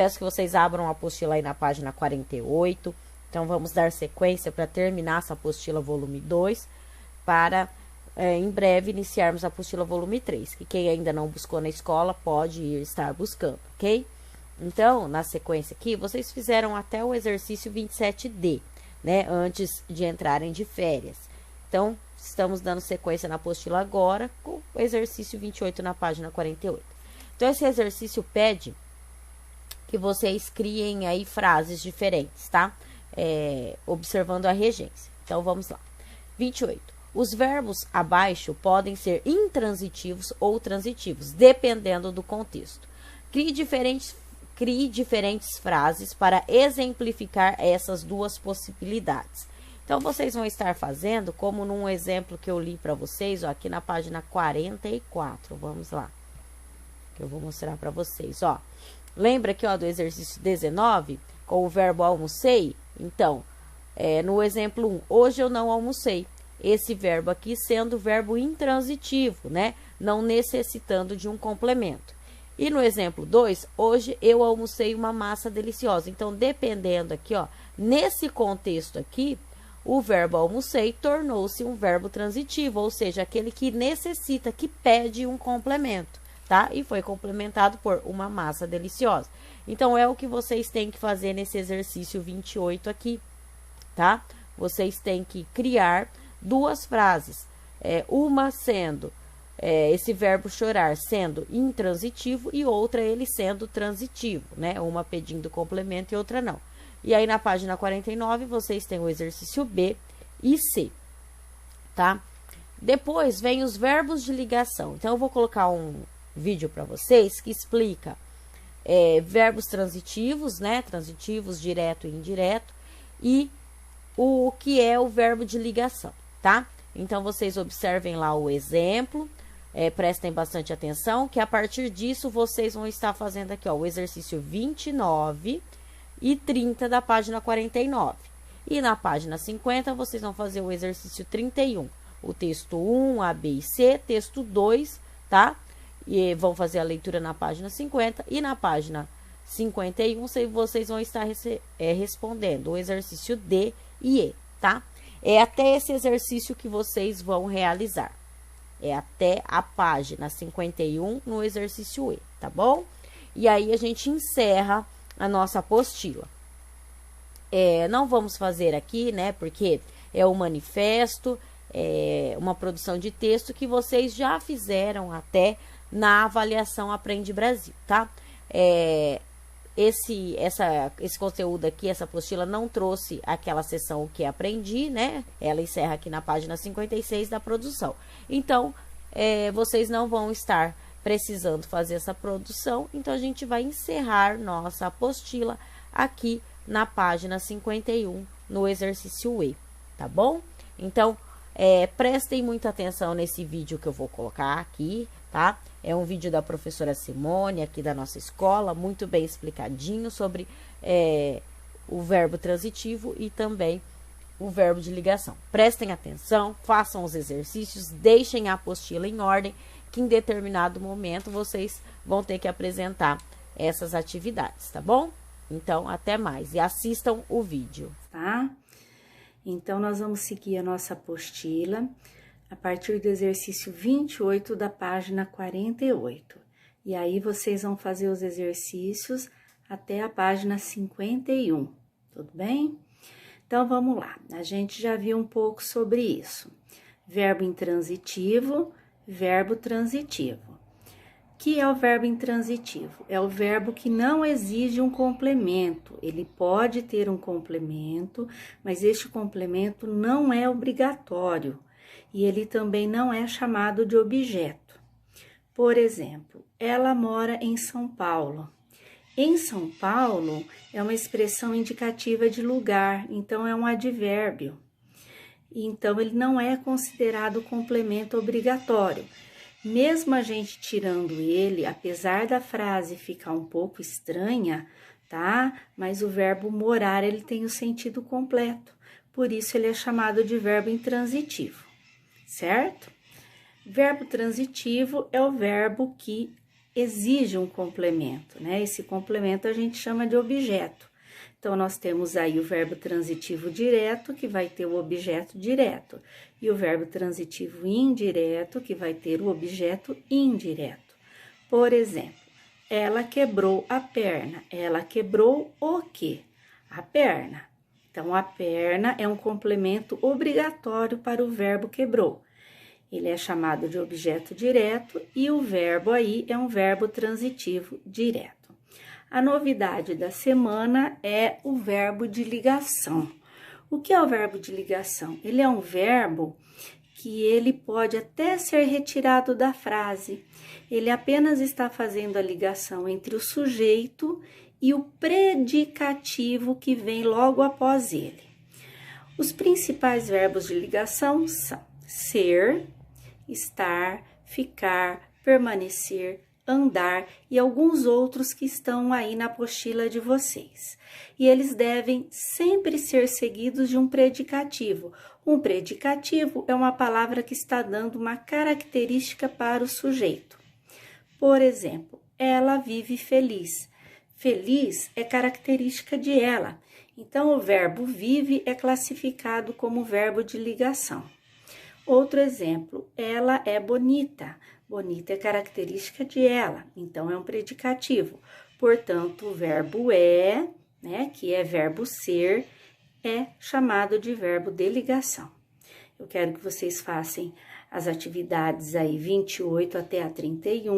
Peço que vocês abram a apostila aí na página 48. Então, vamos dar sequência para terminar essa apostila volume 2, para em breve iniciarmos a apostila volume 3, que quem ainda não buscou na escola pode estar buscando, ok? Então, na sequência aqui, vocês fizeram até o exercício 27D, né, antes de entrarem de férias. Então, estamos dando sequência na apostila agora, com o exercício 28 na página 48. Então, esse exercício pede que vocês criem aí frases diferentes, tá? Observando a regência. Então, vamos lá. 28. Os verbos abaixo podem ser intransitivos ou transitivos, dependendo do contexto. Crie diferentes frases para exemplificar essas duas possibilidades. Então, vocês vão estar fazendo como num exemplo que eu li para vocês, ó, aqui na página 44. Vamos lá, que eu vou mostrar para vocês, ó. Lembra aqui, ó, do exercício 19, com o verbo almocei? Então, no exemplo 1, hoje eu não almocei. Esse verbo aqui sendo verbo intransitivo, né? Não necessitando de um complemento. E no exemplo 2, hoje eu almocei uma massa deliciosa. Então, dependendo aqui, ó, nesse contexto aqui, o verbo almocei tornou-se um verbo transitivo, ou seja, aquele que necessita, que pede um complemento, tá? E foi complementado por uma massa deliciosa. Então, é o que vocês têm que fazer nesse exercício 28 aqui, tá? Vocês têm que criar duas frases, uma sendo esse verbo chorar sendo intransitivo e outra ele sendo transitivo, né? Uma pedindo complemento e outra não. E aí na página 49 vocês têm o exercício B e C, tá? Depois vem os verbos de ligação. Então eu vou colocar um vídeo para vocês que explica verbos transitivos, né? Transitivos, direto e indireto, e o que é o verbo de ligação, tá? Então, vocês observem lá o exemplo, prestem bastante atenção, que a partir disso, vocês vão estar fazendo aqui, ó, o exercício 29 e 30 da página 49. E na página 50, vocês vão fazer o exercício 31, o texto 1, A, B e C, texto 2, tá? E vão fazer a leitura na página 50 e na página 51, vocês vão estar respondendo o exercício D e E, tá? É até esse exercício que vocês vão realizar. É até a página 51 no exercício E, tá bom? E aí, a gente encerra a nossa apostila. Não vamos fazer aqui, né? Porque é um manifesto, uma produção de texto que vocês já fizeram até na avaliação Aprende Brasil, tá? Esse conteúdo aqui, essa apostila, não trouxe aquela seção que aprendi, né? Ela encerra aqui na página 56 da produção. Então, vocês não vão estar precisando fazer essa produção, então a gente vai encerrar nossa apostila aqui na página 51, no exercício E, tá bom? Então, prestem muita atenção nesse vídeo que eu vou colocar aqui, tá? É um vídeo da professora Simone, aqui da nossa escola, muito bem explicadinho sobre o verbo transitivo e também o verbo de ligação. Prestem atenção, façam os exercícios, deixem a apostila em ordem, que em determinado momento vocês vão ter que apresentar essas atividades, tá bom? Então, até mais e assistam o vídeo. Tá? Então, nós vamos seguir a nossa apostila a partir do exercício 28 da página 48. E aí, vocês vão fazer os exercícios até a página 51, tudo bem? Então, vamos lá. A gente já viu um pouco sobre isso. Verbo intransitivo, verbo transitivo. O que é o verbo intransitivo? É o verbo que não exige um complemento. Ele pode ter um complemento, mas este complemento não é obrigatório. E ele também não é chamado de objeto. Por exemplo, ela mora em São Paulo. Em São Paulo é uma expressão indicativa de lugar, então é um advérbio. Então, ele não é considerado complemento obrigatório. Mesmo a gente tirando ele, apesar da frase ficar um pouco estranha, tá? Mas o verbo morar, ele tem o sentido completo. Por isso, ele é chamado de verbo intransitivo, certo? Verbo transitivo é o verbo que exige um complemento, né? Esse complemento a gente chama de objeto. Então, nós temos aí o verbo transitivo direto, que vai ter o objeto direto, e o verbo transitivo indireto, que vai ter o objeto indireto. Por exemplo, ela quebrou a perna. Ela quebrou o quê? A perna. Então, a perna é um complemento obrigatório para o verbo quebrou. Ele é chamado de objeto direto e o verbo aí é um verbo transitivo direto. A novidade da semana é o verbo de ligação. O que é o verbo de ligação? Ele é um verbo que ele pode até ser retirado da frase. Ele apenas está fazendo a ligação entre o sujeito e o predicativo que vem logo após ele. Os principais verbos de ligação são ser, estar, ficar, permanecer, andar e alguns outros que estão aí na apostila de vocês. E eles devem sempre ser seguidos de um predicativo. Um predicativo é uma palavra que está dando uma característica para o sujeito. Por exemplo, ela vive feliz. Feliz é característica de ela. Então, o verbo vive é classificado como verbo de ligação. Outro exemplo, ela é bonita. Bonita é característica de ela, então é um predicativo. Portanto, o verbo é, né, que é verbo ser, é chamado de verbo de ligação. Eu quero que vocês façam as atividades aí 28 até a 31.